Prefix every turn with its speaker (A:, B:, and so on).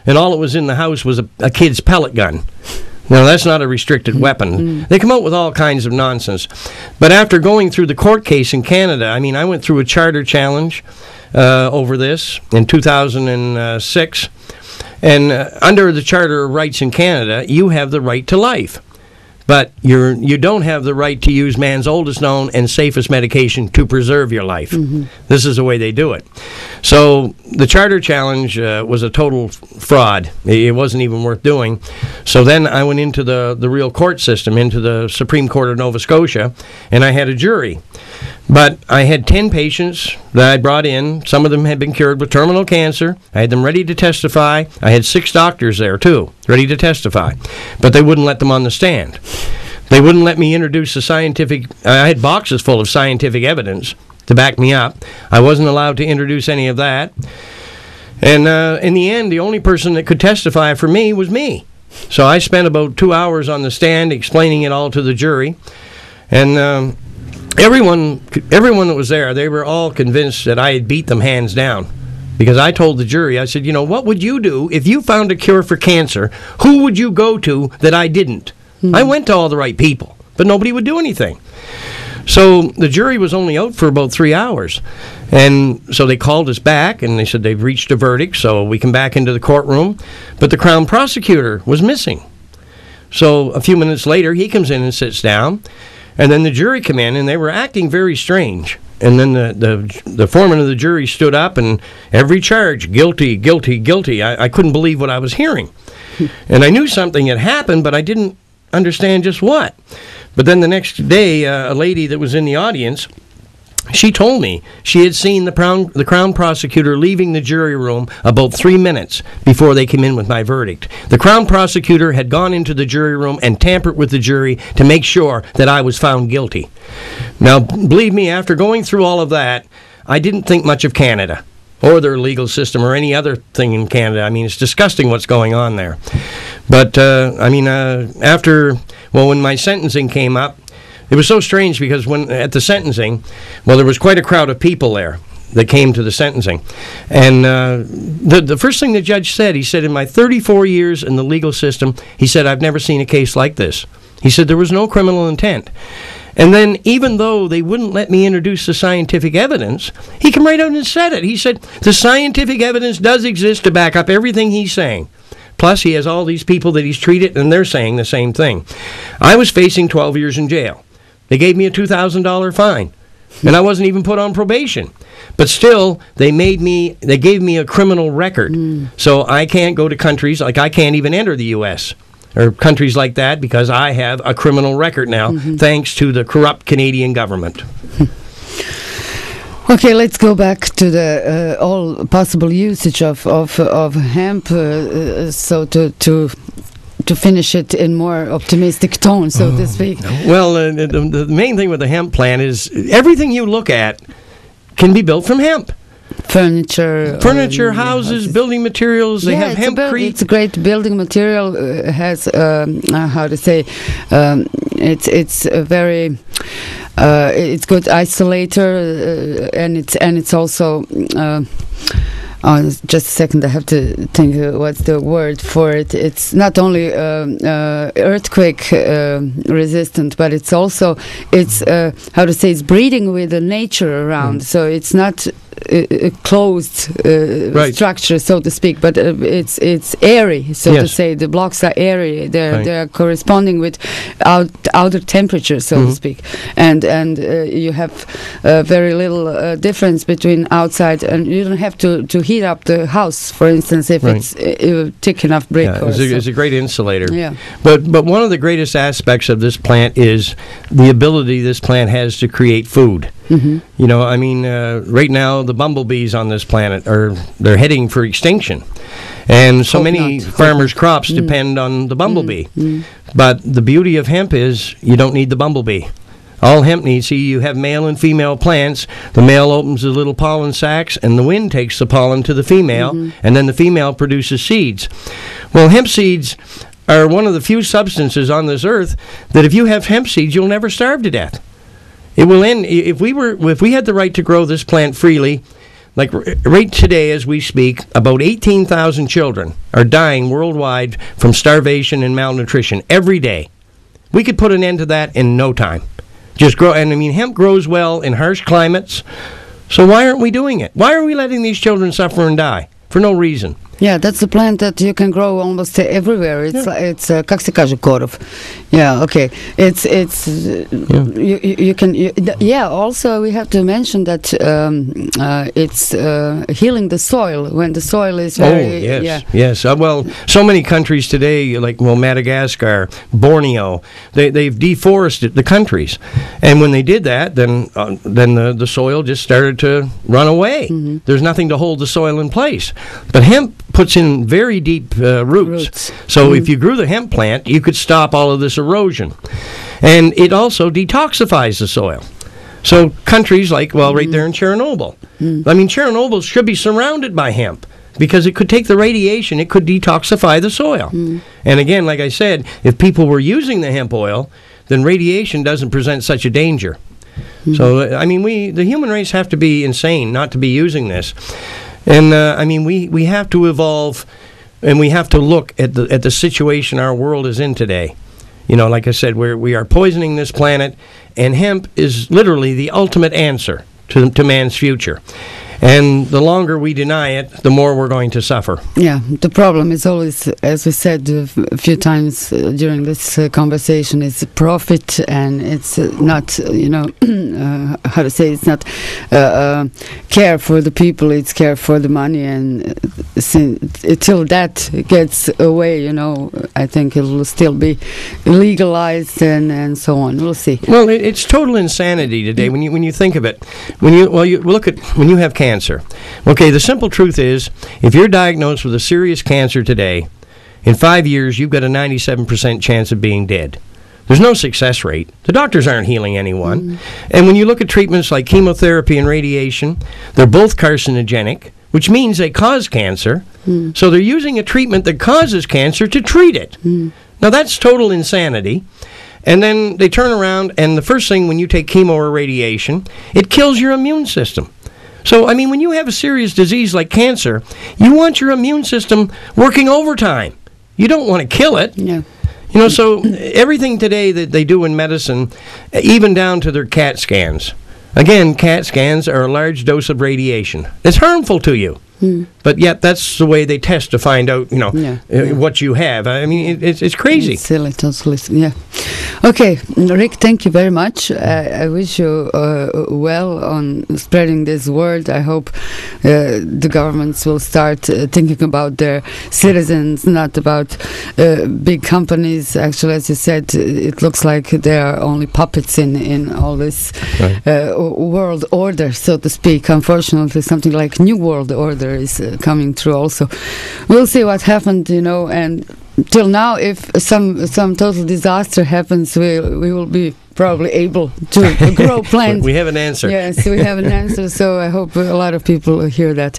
A: and all it was in the house was a kid's pellet gun. Now, that's not a restricted weapon. They come out with all kinds of nonsense. But after going through the court case in Canada, I mean, I went through a charter challenge over this in 2006. And under the Charter of Rights in Canada, you have the right to life. But you don't have the right to use man's oldest known and safest medication to preserve your life. This is the way they do it. So the Charter Challenge was a total fraud. It wasn't even worth doing. So then I went into the real court system, into the Supreme Court of Nova Scotia, and I had a jury. But I had 10 patients that I brought in. Some of them had been cured with terminal cancer. I had them ready to testify. I had 6 doctors there, too, ready to testify. But they wouldn't let them on the stand. They wouldn't let me introduce the scientific... I had boxes full of scientific evidence to back me up. I wasn't allowed to introduce any of that. And in the end, the only person that could testify for me was me. So I spent about 2 hours on the stand explaining it all to the jury. And... Everyone that was there, they were all convinced that I had beat them hands down. Because I told the jury, I said, what would you do if you found a cure for cancer? Who would you go to that I didn't? I went to all the right people, but nobody would do anything. So the jury was only out for about 3 hours. And so they called us back, and they said they've reached a verdict, so we come back into the courtroom. But the Crown prosecutor was missing. So a few minutes later, he comes in and sits down. And then the jury came in, and they were acting very strange. And then the foreman of the jury stood up, and every charge, guilty, guilty, guilty. I couldn't believe what I was hearing. And I knew something had happened, but I didn't understand just what. But then the next day, a lady that was in the audience, she told me she had seen the Crown prosecutor leaving the jury room about 3 minutes before they came in with my verdict. The Crown prosecutor had gone into the jury room and tampered with the jury to make sure that I was found guilty. Now, believe me, after going through all of that, I didn't think much of Canada or their legal system or any other thing in Canada. I mean, it's disgusting what's going on there. But, when my sentencing came up, it was so strange because when at the sentencing, there was quite a crowd of people there that came to the sentencing. And the first thing the judge said, he said, in my 34 years in the legal system, he said, I've never seen a case like this. He said, there was no criminal intent. And then even though they wouldn't let me introduce the scientific evidence, he came right out and said it. He said, the scientific evidence does exist to back up everything he's saying. Plus, he has all these people that he's treated, and they're saying the same thing. I was facing 12 years in jail. They gave me a $2,000 fine, and I wasn't even put on probation. But still, they gave me a criminal record. So I can't go to countries, like I can't even enter the U.S. or countries like that because I have a criminal record now, thanks to the corrupt Canadian government.
B: Okay, let's go back to the all possible usage of hemp. So to finish it in more optimistic tone, so to speak.
A: Well, the main thing with the hemp plant is everything you look at can be built from hemp. Furniture, houses, building materials. They have hempcrete.
B: It's a great building material. Has how to say? It's a very. It's good isolator, and it's also. Just a second, I have to think what's the word for it. It's not only earthquake resistant, but it's also it's breeding with the nature around. So it's not a closed structure, so to speak, but it's airy, so to say. The blocks are airy. They're corresponding with outer temperature, so to speak, and you have very little difference between outside, and you don't have to heat up the house, for instance, if it's thick enough brick.
A: It's a great insulator.
B: Yeah.
A: But one of the greatest aspects of this plant is the ability this plant has to create food. Mm-hmm. Right now the bumblebees on this planet they're heading for extinction, and so many farmers' crops depend on the bumblebee. But the beauty of hemp is you don't need the bumblebee. All hemp needs, you have male and female plants. The male opens the little pollen sacs, and the wind takes the pollen to the female, and then the female produces seeds. Well, hemp seeds are one of the few substances on this earth that if you have hemp seeds, you'll never starve to death. It will end if we had the right to grow this plant freely. Like right today as we speak, about 18,000 children are dying worldwide from starvation and malnutrition every day. We could put an end to that in no time. Just grow, and I mean, hemp grows well in harsh climates. So why aren't we doing it? Why are we letting these children suffer and die for no reason?
B: Yeah, that's a plant that you can grow almost everywhere. It's как се каже коров? Yeah, okay. It's you can also we have to mention that it's healing the soil when the soil is very
A: yes. Well, so many countries today, like Madagascar, Borneo, they've deforested the countries, and when they did that, then the soil just started to run away. Mm-hmm. There's nothing to hold the soil in place, but hemp puts in very deep roots. So if you grew the hemp plant, you could stop all of this erosion. And it also detoxifies the soil. So countries like, right there in Chernobyl. I mean, Chernobyl should be surrounded by hemp because it could take the radiation, it could detoxify the soil. And again, like I said, if people were using the hemp oil, then radiation doesn't present such a danger. So, I mean, the human race have to be insane not to be using this. And I mean, we have to evolve, and we have to look at the situation our world is in today. You know, like I said, we are poisoning this planet, and hemp is literally the ultimate answer to man's future. And the longer we deny it, the more we're going to suffer. Yeah, the problem is always, as we said a few times during this conversation, is profit, and it's not, how to say, it's not care for the people, it's care for the money. And until that gets away, I think it will still be legalized and so on. We'll see. Well, it's total insanity today when you think of it. When you look at when you have cancer. Okay, the simple truth is, if you're diagnosed with a serious cancer today, in 5 years you've got a 97% chance of being dead. There's no success rate. The doctors aren't healing anyone. And when you look at treatments like chemotherapy and radiation, they're both carcinogenic, which means they cause cancer. So they're using a treatment that causes cancer to treat it. Now that's total insanity. And then they turn around, and the first thing when you take chemo or radiation, it kills your immune system. So, I mean, when you have a serious disease like cancer, you want your immune system working overtime. You don't want to kill it. Yeah. So everything today that they do in medicine, even down to their CAT scans. Again, CAT scans are a large dose of radiation. It's harmful to you. But yet that's the way they test to find out, what you have. I mean, it's crazy. It's silly, totally. Yeah. Okay, Rick, thank you very much. I wish you well on spreading this word. I hope the governments will start thinking about their citizens, not about big companies. Actually, as you said, it looks like they are only puppets in all this world order, so to speak. Unfortunately, something like New World Order is coming through also. We'll see what happened, and till now, if some total disaster happens, we will be probably able to grow plants. We have an answer. Yes, we have an answer, so I hope a lot of people hear that.